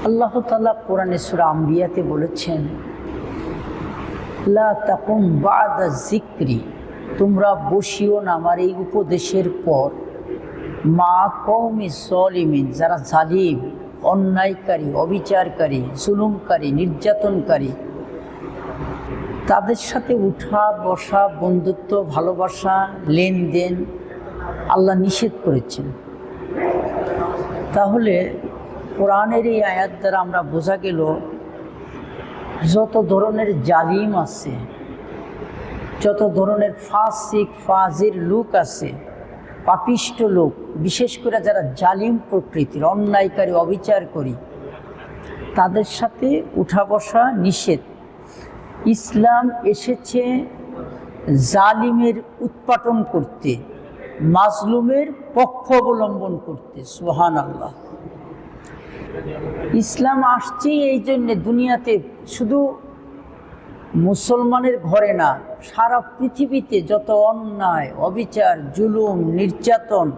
আল্লাহ তাআলা কোরআনে সূরা আম্বিয়াতে বলেছেন, লা তাকুম বা'দা যিকরি, তোমরা বসিও না আমার এই উপদেশের পর মা কওমি যালিমিন, যারা জালিম, অন্যায়কারী, অবিচারকারী, জুলুমকারী, নির্যাতনকারী, তাদের সাথে উঠা বসা, বন্ধুত্ব, ভালোবাসা, লেনদেন আল্লাহ নিষেধ করেছেন। তাহলে কোরআনের এই আয়াত দ্বারা আমরা বোঝা গেল, যত ধরনের জালিম আছে, যত ধরনের ফাসিক ফাজির লোক আছে, পাপিষ্ট লোক, বিশেষ করে যারা জালিম প্রকৃতির, অন্যায়কারী, অবিচারকারী, তাদের সাথে উঠা বসা নিষেধ। ইসলাম এসেছে জালিমের উৎপাটন করতে, মাজলুমের পক্ষ অবলম্বন করতে। সুবহানাল্লাহ। ইসলাম আসছে এই জন্যে দুনিয়াতে, শুধু মুসলমানের ঘরে না, সারা পৃথিবীতে যত অন্যায়, অবিচার, জুলুম, নির্যাতন,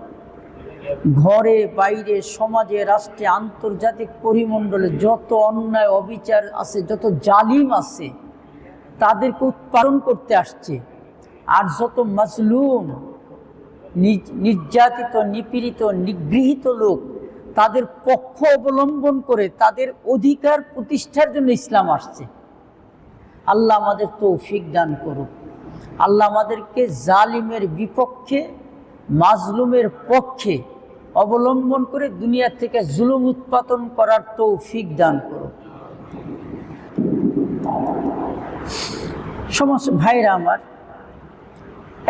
ঘরে বাইরে, সমাজে, রাষ্ট্রে, আন্তর্জাতিক পরিমণ্ডলে যত অন্যায় অবিচার আছে, যত জালিম আছে, তাদেরকে উৎপাদন করতে আসছে। আর যত মাজলুম, নির্যাতিত, নিপীড়িত, নিগৃহীত লোক, তাদের পক্ষ অবলম্বন করে তাদের অধিকার প্রতিষ্ঠার জন্য ইসলাম আসছে। আল্লাহ আমাদের তৌফিক দান করুক। আল্লাহ আমাদেরকে জালিমের বিপক্ষে, মাজলুমের পক্ষে অবলম্বন করে দুনিয়া থেকে জুলুম উৎপাদন করার তৌফিক দান করুক। সমস্ত ভাইরা আমার,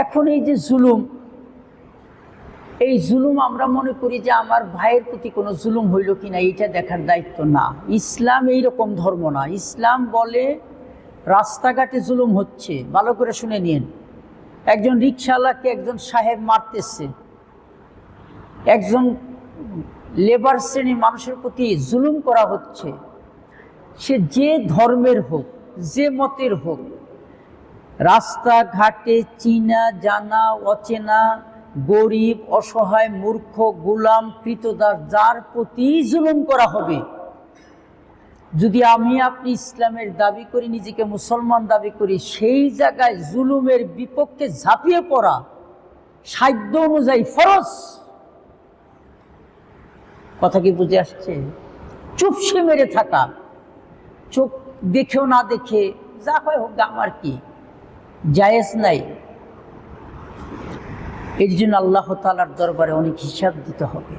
এখন এই যে জুলুম, এই জুলুম আমরা মনে করি যে আমার ভাইয়ের প্রতি কোনো জুলুম হইল কিনা এইটা দেখার দায়িত্ব না। ইসলাম এইরকম ধর্ম না। ইসলাম বলে রাস্তাঘাটে জুলুম হচ্ছে, ভালো করে শুনে নিন। একজন রিকশাওয়ালাকে একজন সাহেব মারতেছে, একজন লেবার শ্রেণীর মানুষের প্রতি জুলুম করা হচ্ছে। সে যে ধর্মের হোক, যে মতের হোক, রাস্তাঘাটে চিনা জানা অচেনা, গরিব, অসহায়, মূর্খ, গোলাম, কৃতদাস, যার প্রতি জুলুম করা হবে, যদি আমি আপনি ইসলামের দাবি করি, নিজেকে মুসলমান দাবি করি, সেই জায়গায় জুলুমের বিপক্ষে ঝাঁপিয়ে পড়া সাধ্য অনুযায়ী ফরজ। কথা কি বুঝে আসছে? চুপসে মেরে থাকা, চোখ দেখেও না দেখে যা হয় হোক, আমার কি জায়েজ নাই। এর জন্য আল্লাহ তাআলার দরবারে অনেক হিসাব দিতে হবে।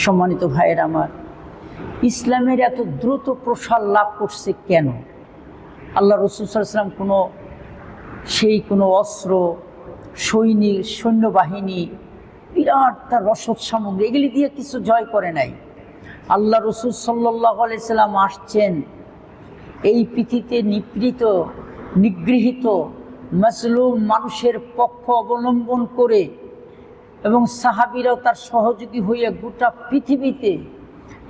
সম্মানিত ভাইয়ের আমার, ইসলামের এত দ্রুত প্রসার লাভ করছে কেন? আল্লাহ রাসূল সাল্লাল্লাহু আলাইহি ওয়াসাল্লাম কোনো অস্ত্র, সৈনিক, সৈন্যবাহিনী, বিরাট তার রসদ সামগ্রী, এগুলি দিয়ে কিছু জয় করে নাই। আল্লাহ রাসূল সাল্লাল্লাহু আলাইহি ওয়াসাল্লাম আসছেন এই পৃথিবীতে নিপীড়িত, নিগৃহীত, মাজলুম মানুষের পক্ষ অবলম্বন করে, এবং সাহাবীরাও তার সহযোগী হয়ে গোটা পৃথিবীতে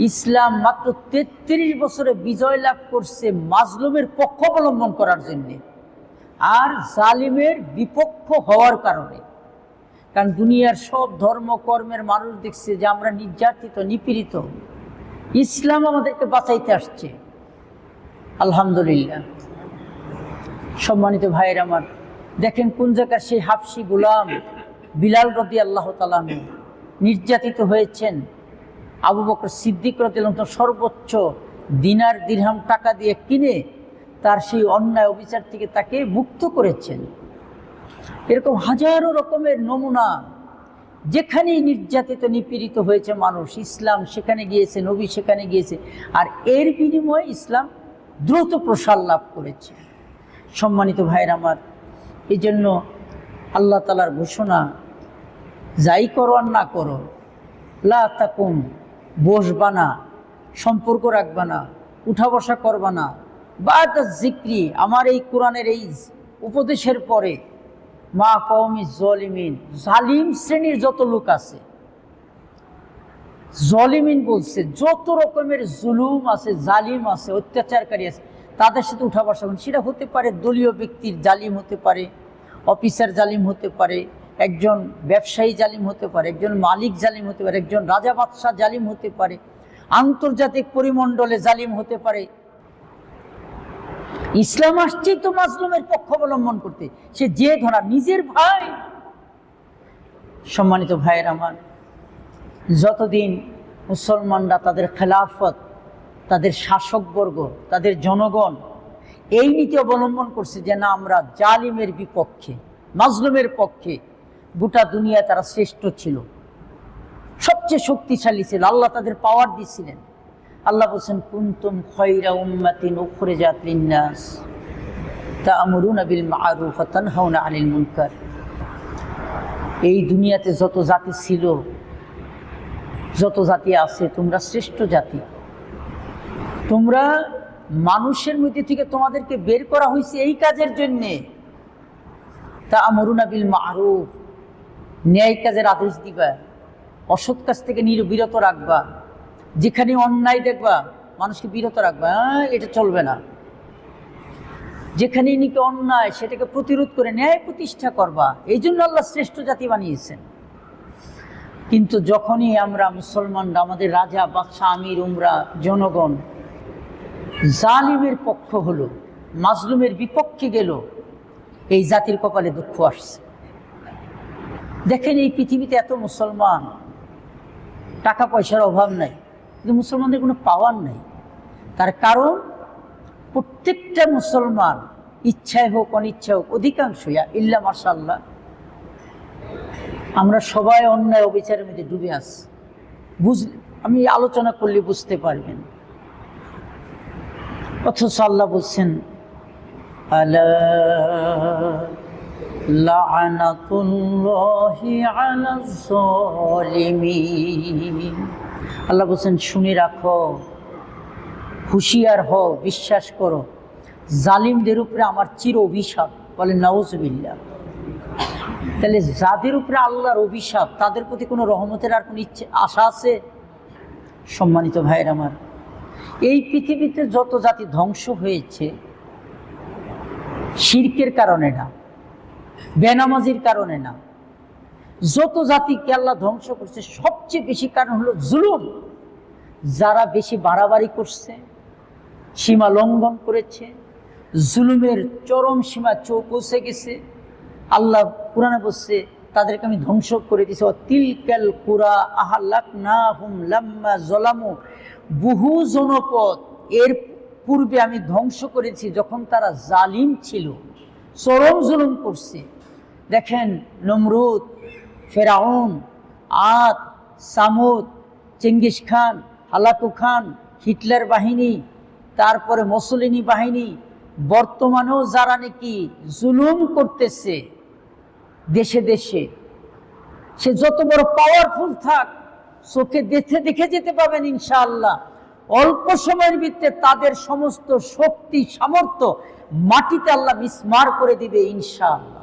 ইসলাম মাত্র 33 বছরে বিজয় লাভ করছে মাজলুমের পক্ষ অবলম্বন করার জন্যে, আর জালিমের বিপক্ষ হওয়ার কারণে। কারণ দুনিয়ার সব ধর্ম কর্মের মানুষ দেখছে যে আমরা নির্যাতিত, নিপীড়িত, ইসলাম আমাদেরকে বাঁচাইতে আসছে। আলহামদুলিল্লাহ। সম্মানিত ভাইয়ের আমার, দেখেন কোন জায়গার সেই হাবশি গোলাম বিলাল রাদিয়াল্লাহু তাআলা আনহু নির্যাতিত হয়েছেন। আবু বকর সিদ্দিক রাদিয়াল্লাহু তাআলা সর্বোচ্চ দিনার দিরহাম টাকা দিয়ে কিনে তার সেই অন্যায় অবিচার থেকে তাকে মুক্ত করেছেন। এরকম হাজারো রকমের নমুনা, যেখানেই নির্যাতিত, নিপীড়িত হয়েছে মানুষ, ইসলাম সেখানে গিয়েছে, নবী সেখানে গিয়েছে, আর এর বিনিময়ে ইসলাম দ্রুত প্রসার লাভ করেছে। সম্মানিত ভাইয়ের আমার, এই জন্য আল্লাহ তাআলার ঘোষণা, যাই করো আর না করো, লা তাকুম, বসবা না, সম্পর্ক রাখবা না, উঠা বসা করবা না, বা'দা যিকরি, আমার এই কোরআনের এই উপদেশের পরে, মা কওমি যালিমিন, জালিম শ্রেণীর যত লোক আছে, জালিমিন বলছে যত রকমের জুলুম আছে, জালিম আছে, অত্যাচারকারী আছে, তাদের সাথে উঠা বসা। সেটা হতে পারে দলীয় ব্যক্তির জালিম হতে পারে, অফিসার জালিম হতে পারে, একজন ব্যবসায়ী জালিম হতে পারে, একজন মালিক জালিম হতে পারে, একজন রাজা বাদশাহ জালিম হতে পারে, আন্তর্জাতিক পরিমণ্ডলে জালিম হতে পারে। ইসলাম আসছেই তো মাজলুমের পক্ষ অবলম্বন করতে, সে যে ধরা নিজের ভাই। সম্মানিত ভাইয়ের আমার, যতদিন মুসলমানরা তাদের খেলাফত, তাদের শাসকবর্গ, তাদের জনগণ এই নীতি অবলম্বন করছে যে না, আমরা জালিমের বিপক্ষে, মাজলুমের পক্ষে, গোটা দুনিয়ায় তারা শ্রেষ্ঠ ছিল, সবচেয়ে শক্তিশালী ছিল, আল্লাহ তাদের পাওয়ার দিয়েছিলেন। আল্লাহ বলছেন, কুনতুম খায়রা উম্মাতিন উখরিজাত লিন-নাস তা'মুরুনা বিল মা'রুফ ওয়া তানহাউনা আনিল মুনকার। এই দুনিয়াতে যত জাতি ছিল, যত জাতি আছে, তোমরা শ্রেষ্ঠ জাতি। তোমরা মানুষের মধ্যে থেকে তোমাদেরকে বের করা হয়েছে এই কাজের জন্যে। তা'মুরুনা বিল মা'রুফ, ন্যায় কাজের আদেশ দিবা, অসৎ কাজ থেকে বিরত রাখবা, যেখানে অন্যায় দেখবা মানুষকে বিরত রাখবা, এটা চলবে না। যেখানে নাকি অন্যায় সেটাকে প্রতিরোধ করে ন্যায় প্রতিষ্ঠা করবা। এই জন্য আল্লাহ শ্রেষ্ঠ জাতি বানিয়েছেন। কিন্তু যখনই আমরা মুসলমানরা, আমাদের রাজা, বাদশাহ, আমির, উমরা, জনগণ জালিমের পক্ষ হলো, মাজলুমের বিপক্ষে গেল, এই জাতির কপালে দুঃখ আসছে। দেখেন, এই পৃথিবীতে এত মুসলমান, টাকা পয়সার অভাব নাই, কিন্তু মুসলমানদের কোনো পাওয়ার নাই। তার কারণ প্রত্যেকটা মুসলমান, ইচ্ছায় হোক অনিচ্ছায় হোক, অধিকাংশই ইল্লা মাশাআল্লাহ, আমরা সবাই অন্যায় অবিচারের মধ্যে ডুবে আছি। আমি আলোচনা করলে বুঝতে পারবেন। অথচ আল্লাহ বলছেন, আলা লা'নাতুল্লাহি আলাজ জালিমিন। আল্লাহ বলছেন, শুনে রাখো, হুঁশিয়ার হও, বিশ্বাস করো, জালিমদের উপরে আমার চির অভিশাপ। বলেন নাউজুবিল্লাহ। তাহলে যাদের উপরে আল্লাহর অভিশাপ, তাদের প্রতি কোনো রহমতের আর কোনো আশা আছে? সম্মানিত ভাইয়ের আমার, এই পৃথিবীতে যত জাতি ধ্বংস হয়েছে শিরকের কারণে না, বেনামাজির কারণে না। যত জাতিকে আল্লাহ ধ্বংস করছে সবচেয়ে বেশি কারণ হলো জুলুম। যারা বেশি বাড়াবাড়ি করছে, সীমা লঙ্ঘন করেছে, জুলুমের চরম সীমা পৌঁছে গেছে, আল্লাহ কুরআনে বলছে তাদেরকে আমি ধ্বংস করে দিয়েছি। তিলকাল কুরা আহলাকনাহুম লাম্মা যালামু, বহু জনপদ এর পূর্বে আমি ধ্বংস করেছি যখন তারা জালিম ছিল, চরম জুলুম করছে। দেখেন, নমরুদ, ফেরাউন, আদ, Thamud, Genghis Khan, Hulagu Khan, Hitler বাহিনী, তারপরে মুসলিনী বাহিনী, বর্তমানেও যারা নাকি জুলুম করতেছে দেশে দেশে, সে যত বড় পাওয়ারফুল থাক, চোখে দেখে যেতে পাবেন ইনশাআল্লাহ। অল্প সময়ের ভিতরে তাদের সমস্ত শক্তি সামর্থ্য মাটিতে আল্লাহ মিসমার করে দিবে ইনশাআল্লাহ।